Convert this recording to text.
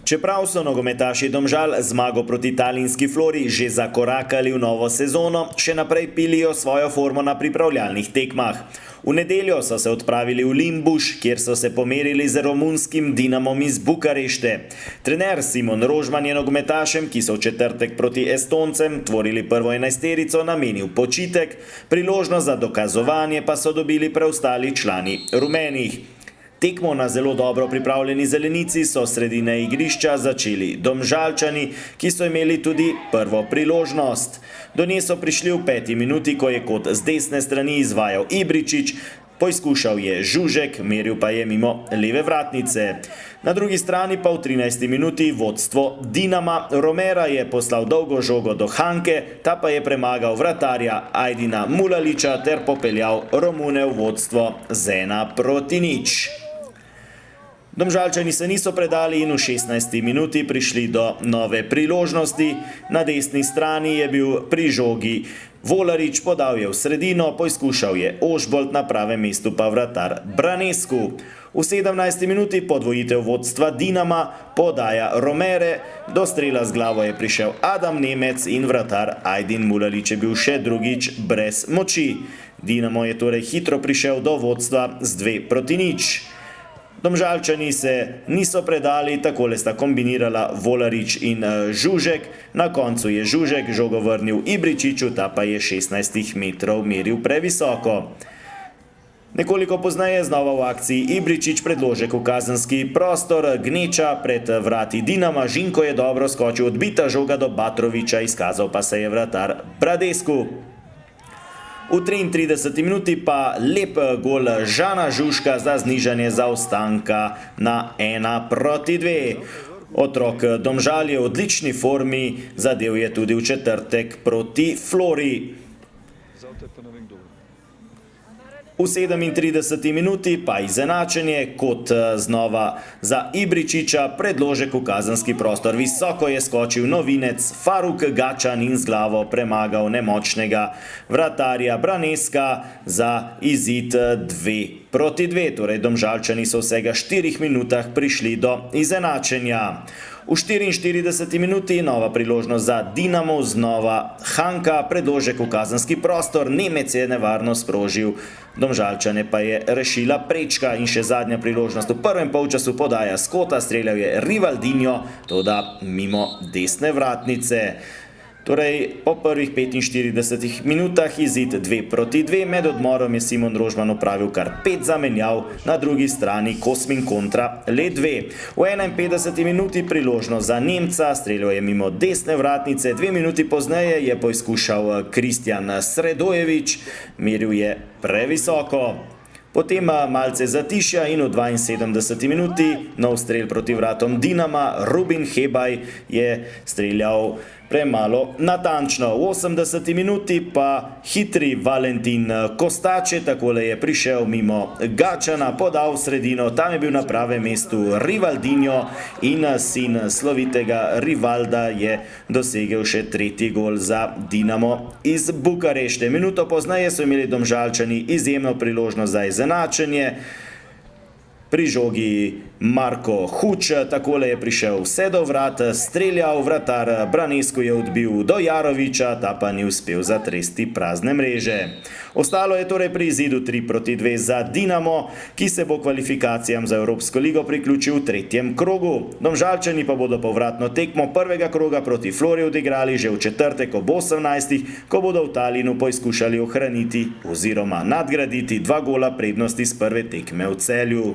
Čeprav so nogometaši Domžal zmago proti Tallinski Flori že zakorakali v novo sezono, še naprej pilijo svojo formo na pripravljalnih tekmah. V nedeljo so se odpravili v Limbuš, kjer so se pomerili z romunskim Dinamom iz Bukarešte. Trener Simon Rožman je nogometašem, ki so v četrtek proti Estoncem tvorili prvo enajsterico, namenil počitek, priložnost za dokazovanje pa so dobili preostali člani rumenih. Tekmo na zelo dobro pripravljeni zelenici so sredine igrišča začeli Domžalčani, ki so imeli tudi prvo priložnost. Do nje so prišli v 5. minuti, ko je kot z desne strani izvajal Ibričić, poizkušal je Žužek, meril pa je mimo leve vratnice. Na drugi strani pa v 13. minuti vodstvo Dinama. Romera je poslal dolgo žogo do Hanke, ta pa je premagal vratarja Ajdina Mulalića ter popeljal Romune v vodstvo z 1:0. Domžalčani se niso predali in v 16. minuti prišli do nove priložnosti. Na desni strani je bil pri žogi Volarič, podal je v sredino, poizkušal je Ožbolt, na pravem mestu pa vratar Branescu. V 17. minuti podvojitev vodstva Dinama, podaja Romere, do strela z glavo je prišel Adam Nemec in vratar Ajdin Mulalić je bil še drugič brez moči. Dinamo je torej hitro prišel do vodstva z 2:0. Domžalčani se niso predali, takole sta kombinirala Volarič in Žužek. Na koncu je Žužek žogo vrnil Ibričiću, ta pa je 16 metrov meril previsoko. Nekoliko pozneje znova v akciji Ibričić, predložek v kazenski prostor, gneča pred vrati Dinama, Žinko je dobro skočil, odbita žoga do Batrovića, izkazal pa se je vratar Bradescu. V 33. minuti pa lep gol Žana Žužka za znižanje zaostanka na 1:2. Otrok Domžal je v odlični formi, zadel je tudi v četrtek proti Flori. V 37. minuti pa izenačenje, kot znova za Ibričića, predložek v kazenski prostor. Visoko je skočil novinec Faruk Gačan in z glavo premagal nemočnega vratarja Branesca za izid 2:2. Torej Domžalčani so v vsega 4 minutah prišli do izenačenja. V 44. minuti nova priložnost za Dinamo, znova Hanka, predložek v kazenski prostor, Nemec je nevarno sprožil, Domžalčane pa je rešila prečka in še zadnja priložnost v prvem polčasu, podaja Skota, streljal je Rivaldinho, toda mimo desne vratnice. Torej, po prvih 45 minutah izid 2:2, med odmorom je Simon Rožman opravil kar 5 zamenjav, na drugi strani Kosmin kontra le 2. V 51. minuti priložnost za Nemca, streljal je mimo desne vratnice, 2 minuti pozneje je poizkušal Kristjan Sredojević, meril je previsoko. Potem malce zatišja in v 72. minuti nov strel proti vratom Dinama, Rubin Hebaj je streljal premalo natančno. V 80. minuti pa hitri Valentin Kostače, takole je prišel mimo Gačana, podal v sredino, tam je bil na pravem mestu Rivaldinho in sin slovitega Rivalda je dosegel še 3. gol za Dinamo iz Bukarešte. Minuto pozneje so imeli Domžalčani izjemno priložnost za izenačenje. Pri žogi Marko Huč, takole je prišel vse do vrat, streljal, vratar Branescu je odbil do Jarovića, ta pa ni uspel zatresti prazne mreže. Ostalo je torej pri izidu 3:2 za Dinamo, ki se bo kvalifikacijam za Evropsko ligo priključil v 3. krogu. Domžalčani pa bodo povratno tekmo prvega kroga proti Flori odigrali že v četrtek ob 18, ko bodo v Talinu poizkušali ohraniti oziroma nadgraditi 2 gola prednosti z prve tekme v Celju.